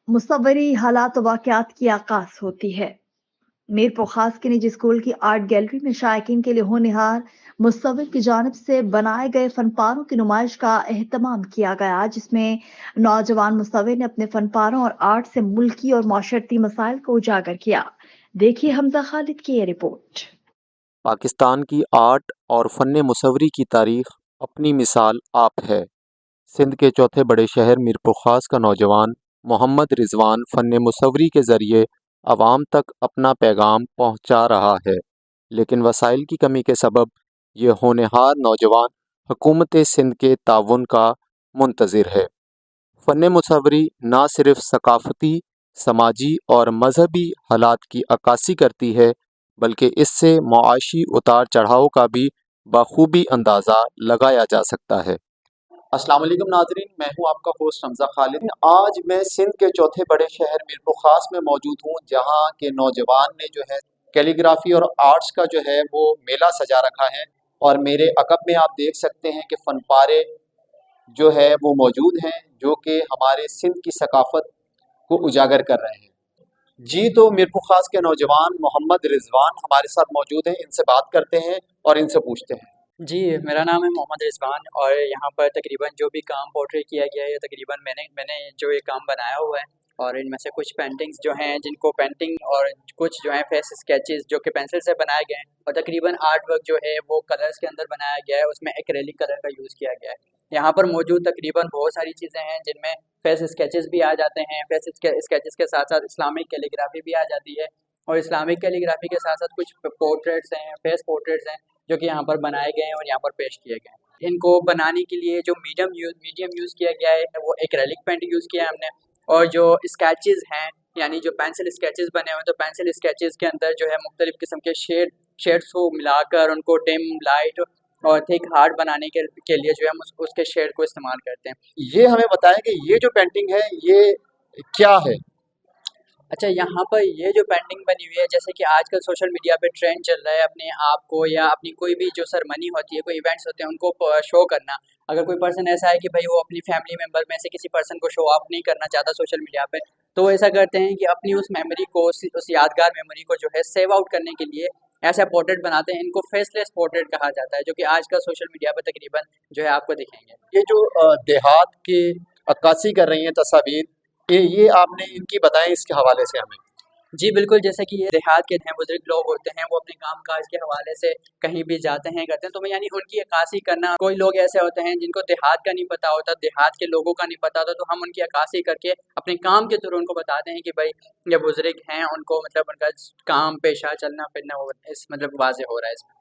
मुसव्वरी हालात वाक़यात की आगाज़ होती है। मीरपुर ख़ास के निजी स्कूल की आर्ट गैलरी में शायकीन के लिए होनहार मुसव्विर की जानिब से बनाए गए फ़नपारों की नुमाइश का एहतमाम किया गया, जिसमें नौजवान मुसव्विर ने अपने फ़नपारों और आर्ट से मुल्की और माशरती मसाइल को उजागर किया। देखिए हमज़ा खालिद की ये रिपोर्ट। पाकिस्तान की आर्ट और फ़न मुसव्वरी की तारीख़ अपनी मिसाल आप है। सिंध के चौथे बड़े शहर मीरपुर ख़ास का नौजवान मोहम्मद रिजवान फ़न मुसव्वरी के ज़रिए आवाम तक अपना पैगाम पहुँचा रहा है, लेकिन वसाइल की कमी के सबब ये होनहार नौजवान हुकूमत सिंध के ताउन का मुंतज़िर है। फ़न मुसव्वरी ना सिर्फ सकाफ़ती, समाजी और मजहबी हालात की अक्कासी करती है, बल्कि इससे मुआशी उतार चढ़ाव का भी बखूबी अंदाज़ा लगाया जा सकता है। अस्सलाम वालेकुम नाज़रीन, मैं हूं आपका होस्ट हमज़ा खालिद। आज मैं सिंध के चौथे बड़े शहर मीरपुर ख़ास में मौजूद हूं, जहां के नौजवान ने जो है कैलीग्राफी और आर्ट्स का जो है वो मेला सजा रखा है। और मेरे अकब में आप देख सकते हैं कि फनपारे जो है वो मौजूद हैं, जो कि हमारे सिंध की सकाफ़त को उजागर कर रहे हैं। जी, तो मीरपुर ख़ास के नौजवान मोहम्मद रिजवान हमारे साथ मौजूद हैं, इनसे बात करते हैं और इनसे पूछते हैं। जी, मेरा नाम है मोहम्मद रिज़वान और यहाँ पर तकरीबन जो भी काम पोर्ट्रेट किया गया है, तकरीबन मैंने मैंने जो ये काम बनाया हुआ है और इनमें से कुछ पेंटिंग्स जो हैं जिनको पेंटिंग और कुछ जो हैं फेस स्केचेस जो कि पेंसिल से बनाए गए हैं और तकरीबन आर्ट वर्क जो है वो कलर्स के अंदर बनाया गया है, उसमें एक्रेलिक कलर का यूज़ किया गया है। यहाँ पर मौजूद तकरीबन बहुत सारी चीज़ें हैं जिनमें फेस स्केचेस भी आ जाते हैं, फेस स्केचेस के साथ-साथ इस्लामिक कैलीग्राफी भी आ जाती है और इस्लामिक कैलीग्राफी के साथ-साथ कुछ पोर्ट्रेट्स हैं, फेस पोर्ट्रेट्स हैं जो कि यहाँ पर बनाए गए हैं और यहाँ पर पेश किए गए हैं। इनको बनाने के लिए जो मीडियम यूज़ किया गया है वो एक्रेलिक पेंट यूज़ किया है हमने और जो स्केचेस हैं यानी जो पेंसिल स्केचेस बने हुए हैं तो पेंसिल स्केचेस के अंदर जो है मुख्तलिफ किस्म के शेड्स को मिलाकर उनको डिम लाइट और थिक हार्ड बनाने के लिए जो है हम उसके शेड को इस्तेमाल करते हैं। ये हमें बताएं कि ये जो पेंटिंग है ये क्या है? अच्छा, यहाँ पर ये जो पेंटिंग बनी हुई है जैसे कि आजकल सोशल मीडिया पे ट्रेंड चल रहा है अपने आप को या अपनी कोई भी जो सेरेमनी होती है, कोई इवेंट्स होते हैं उनको शो करना। अगर कोई पर्सन ऐसा है कि भाई वो अपनी फैमिली मेंबर में से किसी पर्सन को शो ऑफ नहीं करना चाहता सोशल मीडिया पे, तो वो ऐसा करते हैं कि अपनी उस मेमोरी को उस यादगार मेमोरी को जो है सेव आउट करने के लिए ऐसा पोर्ट्रेट बनाते हैं। इनको फेसलेस पोर्ट्रेट कहा जाता है जो कि आजकल सोशल मीडिया पर तकरीबन जो है आपको दिखेंगे। ये जो देहात की अक्कासी कर रही हैं तस्वीर, ये आपने इनकी बताएं इसके हवाले से हमें। जी बिल्कुल, जैसे कि ये देहात के हैं, बुज़ुर्ग लोग होते हैं, वो अपने काम-काज के हवाले से कहीं भी जाते हैं, करते हैं, तो मैं यानी उनकी अक्कासी करना कोई लोग ऐसे होते हैं जिनको देहात का नहीं पता होता, देहात के लोगों का नहीं पता होता, तो हम उनकी अक्कासी करके अपने काम के थ्रू उनको बताते हैं कि भाई ये बुज़ुर्ग हैं, उनको मतलब उनका काम, पेशा, चलना-फिरना वो इस मतलब वाज़ेह हो रहा है इसमें।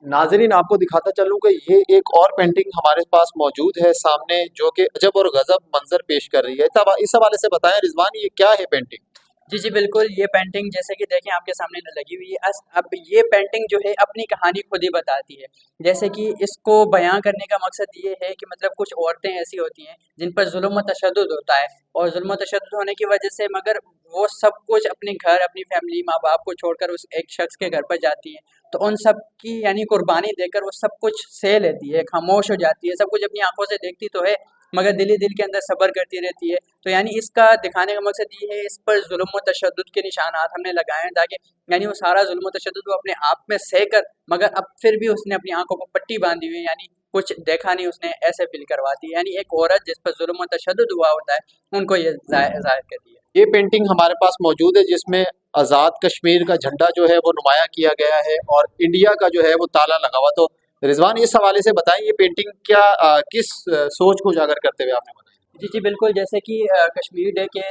नाज़रीन, आपको दिखाता चलूं कि ये एक और पेंटिंग हमारे पास मौजूद है सामने, जो कि अजब और गजब मंजर पेश कर रही है। तब इस हवाले से बताएं रिजवान, ये क्या है पेंटिंग? जी, जी, बिल्कुल, ये पेंटिंग जैसे कि देखें आपके सामने लगी हुई है। अब ये पेंटिंग जो है अपनी कहानी खुद ही बताती है। जैसे कि इसको बयाँ करने का मकसद ये है कि मतलब कुछ औरतें ऐसी होती हैं जिन पर ज़ुल्म व तशद्दुद होता है और ज़ुल्म व तशद्दुद होने की वजह से मगर वो सब कुछ अपने घर, अपनी फैमिली, माँ-बाप को छोड़कर उस एक शख्स के घर पर जाती हैं। तो उन सब की यानी कुर्बानी देकर वो सब कुछ सह लेती है, खामोश हो जाती है, सब कुछ अपनी आँखों से देखती तो है मगर दिल ही दिल के अंदर सब्र करती रहती है। तो यानी इसका दिखाने का मकसद ये है इस पर ज़ुल्म व तशद्दुद के निशानात हमने लगाए हैं ताकि यानी वो सारा ज़ुल्म व तशद्दुद वो अपने आप में सहकर मगर अब फिर भी उसने अपनी आँखों को पट्टी बाँधी हुई है यानी कुछ देखा नहीं उसने ऐसे फ़ील करवाती है। यानी एक औरत जिस पर ज़ुल्म व तशद्दुद हुआ होता है उनको ये ज़ाहिर करती है। ये पेंटिंग हमारे पास मौजूद है, जिसमें आज़ाद कश्मीर का झंडा जो है वो नुमाया किया गया है और इंडिया का जो है वो ताला लगा हुआ। तो रिजवान, इस हवाले से बताएं ये पेंटिंग क्या किस सोच को उजागर करते हुए आपने बनाई? जी, जी, बिल्कुल, जैसे कि कश्मीर डे के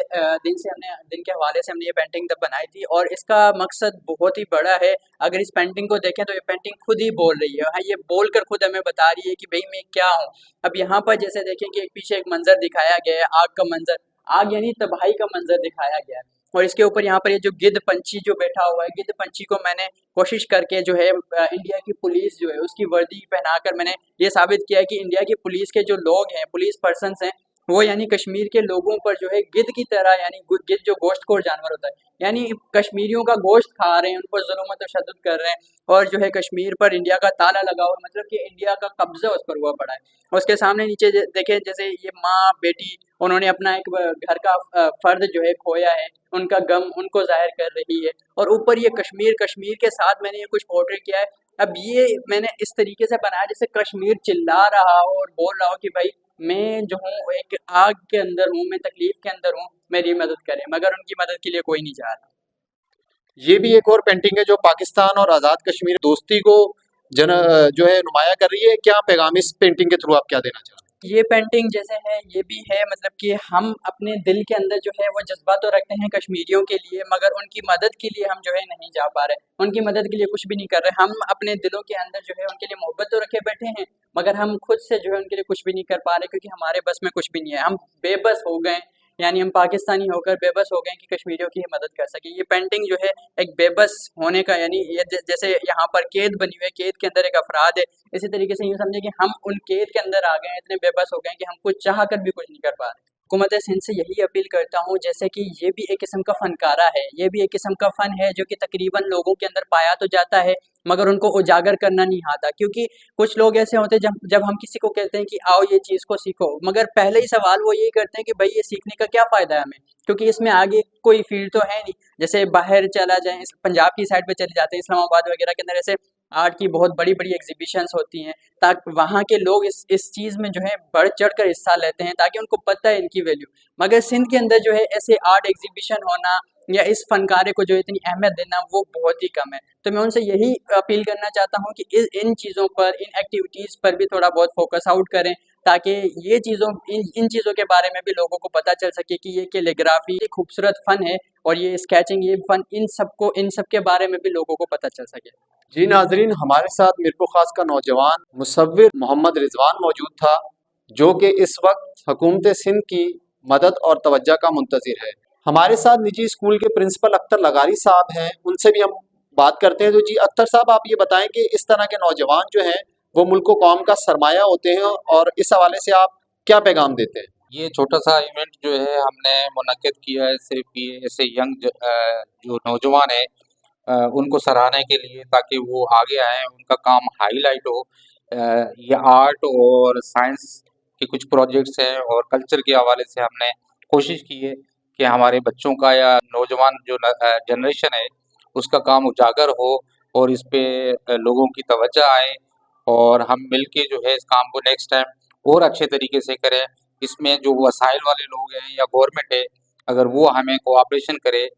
दिन के हवाले से हमने ये पेंटिंग तब बनाई थी और इसका मकसद बहुत ही बड़ा है। अगर इस पेंटिंग को देखें तो ये पेंटिंग खुद ही बोल रही है। हाँ, ये बोल कर खुद हमें बता रही है कि भई मैं क्या हूँ। अब यहाँ पर जैसे देखें कि एक पीछे एक मंज़र दिखाया गया है, आग का मंज़र। आग यानी तबाही का मंज़र दिखाया गया है और इसके ऊपर यहाँ पर ये जो गिद्ध पंछी जो बैठा हुआ है, गिद्ध पंछी को मैंने कोशिश करके जो है इंडिया की पुलिस जो है उसकी वर्दी पहनाकर मैंने ये साबित किया है कि इंडिया की पुलिस के जो लोग हैं, पुलिस पर्सन्स हैं वो यानी कश्मीर के लोगों पर जो है गिद्ध की तरह यानी गिद्ध जो गोश्तखोर जानवर होता है यानी कश्मीरियों का गोश्त खा रहे हैं, उन पर जुल्म व तशद्दुद कर रहे हैं और जो है कश्मीर पर इंडिया का ताला लगा हुआ है मतलब कि इंडिया का कब्जा उस पर हुआ पड़ा है। और उसके सामने नीचे देखें जैसे ये माँ बेटी उन्होंने अपना एक घर का फ़र्द जो है खोया है, उनका गम उनको ज़ाहिर कर रही है। और ऊपर ये कश्मीर, कश्मीर के साथ मैंने ये कुछ पोर्ट्रेट किया है। अब ये मैंने इस तरीके से बनाया जैसे कश्मीर चिल्ला रहा हो और बोल रहा हो कि भाई मैं जो हूँ एक आग के अंदर हूँ, मैं तकलीफ़ के अंदर हूँ, मेरी मदद करें, मगर उनकी मदद के लिए कोई नहीं जा रहा। ये भी एक और पेंटिंग है जो पाकिस्तान और आज़ाद कश्मीर दोस्ती को जन जो है नुमाया कर रही है। क्या पैगाम इस पेंटिंग के थ्रू आप क्या देना चाहते हैं? ये पेंटिंग जैसे है ये भी है मतलब कि हम अपने दिल के अंदर जो है वो जज्बा तो रखते हैं कश्मीरियों के लिए, मगर उनकी मदद के लिए हम जो है नहीं जा पा रहे, उनकी मदद के लिए कुछ भी नहीं कर रहे। हम अपने दिलों के अंदर जो है उनके लिए मोहब्बत तो रखे बैठे हैं, मगर हम खुद से जो है उनके लिए कुछ भी नहीं कर पा रहे क्योंकि हमारे बस में कुछ भी नहीं है। हम बेबस हो गए, यानी हम पाकिस्तानी होकर बेबस हो गए कि कश्मीरियों की मदद कर सके। ये पेंटिंग जो है एक बेबस होने का, यानी ये जैसे यहाँ पर कैद बनी हुई है, कैद के अंदर एक अफराद है, इसी तरीके से यूँ समझें कि हम उन कैद के अंदर आ गए हैं, इतने बेबस हो गए हैं कि हम कुछ चाह कर भी कुछ नहीं कर पा रहे। हुकूमत सिंध से यही अपील करता हूँ जैसे कि ये भी एक किस्म का फ़नकारा है, ये भी एक किस्म का फ़न है जो कि तकरीबन लोगों के अंदर पाया तो जाता है, मगर उनको उजागर करना नहीं आता। क्योंकि कुछ लोग ऐसे होते हैं जब जब हम किसी को कहते हैं कि आओ ये चीज़ को सीखो, मगर पहले ही सवाल वो यही करते हैं कि भाई ये सीखने का क्या फ़ायदा है हमें? क्योंकि इसमें आगे कोई फ़ील्ड तो है नहीं। जैसे बाहर चला जाएँ, पंजाब की साइड पे चले जाते हैं, इस्लामाबाद वगैरह के अंदर ऐसे आर्ट की बहुत बड़ी-बड़ी एग्ज़िबिशंस होती हैं, ताकि वहाँ के लोग इस चीज़ में जो है बढ़-चढ़ कर हिस्सा लेते हैं ताकि उनको पता है इनकी वैल्यू। मगर सिंध के अंदर जो है ऐसे आर्ट एग्ज़िबिशन होना या इस फ़नकारे को जो इतनी अहमियत देना वो बहुत ही कम है। तो मैं उनसे यही अपील करना चाहता हूँ कि इन चीज़ों पर, इन एक्टिविटीज़ पर भी थोड़ा बहुत फ़ोकस आउट करें, ताकि ये चीज़ों इन चीज़ों के बारे में भी लोगों को पता चल सके कि ये कैलीग्राफ़ी एक खूबसूरत फ़न है और ये स्केचिंग, ये फ़न इन सब के बारे में भी लोगों को पता चल सके। जी नाजरीन, हमारे साथ मीरपुर खास का नौजवान मुसव्विर मोहम्मद रिजवान मौजूद था, जो कि इस वक्त हुकूमत सिंध की मदद और तवज्जो का मुंतज़िर है। हमारे साथ निजी स्कूल के प्रिंसिपल अख्तर लगारी साहब हैं, उनसे भी हम बात करते हैं। तो जी अख्तर साहब, आप ये बताएं कि इस तरह के नौजवान जो हैं वो मुल्क व कौम का सरमाया होते हैं, और इस हवाले से आप क्या पैगाम देते हैं? ये छोटा सा इवेंट जो है हमने मुनक्किद किया है सिर्फ ये ऐसे यंग जो नौजवान है उनको सराहने के लिए, ताकि वो आगे आएँ, उनका काम हाईलाइट हो। ये आर्ट और साइंस के कुछ प्रोजेक्ट्स हैं और कल्चर के हवाले से हमने कोशिश की है कि हमारे बच्चों का या नौजवान जो जनरेशन है उसका काम उजागर हो और इस पे लोगों की तवज्जो आए, और हम मिल के जो है इस काम को नेक्स्ट टाइम और अच्छे तरीके से करें। इसमें जो वसाइल वाले लोग हैं या गवर्नमेंट है, अगर वो हमें कोऑपरेशन करे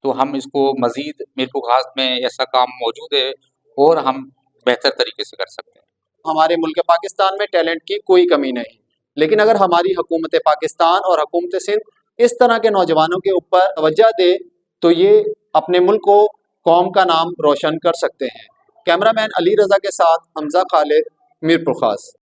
तो हम इसको मज़ीद, मीरपुर खास में ऐसा काम मौजूद है और हम बेहतर तरीके से कर सकते हैं। हमारे मुल्क पाकिस्तान में टैलेंट की कोई कमी नहीं, लेकिन अगर हमारी हुकूमत पाकिस्तान और हुकूमत सिंध इस तरह के नौजवानों के ऊपर तवज्जो दे तो ये अपने मुल्क को, कौम का नाम रोशन कर सकते हैं। कैमरामैन अली रज़ा के साथ हमजा खालिद, मीरपुर खास।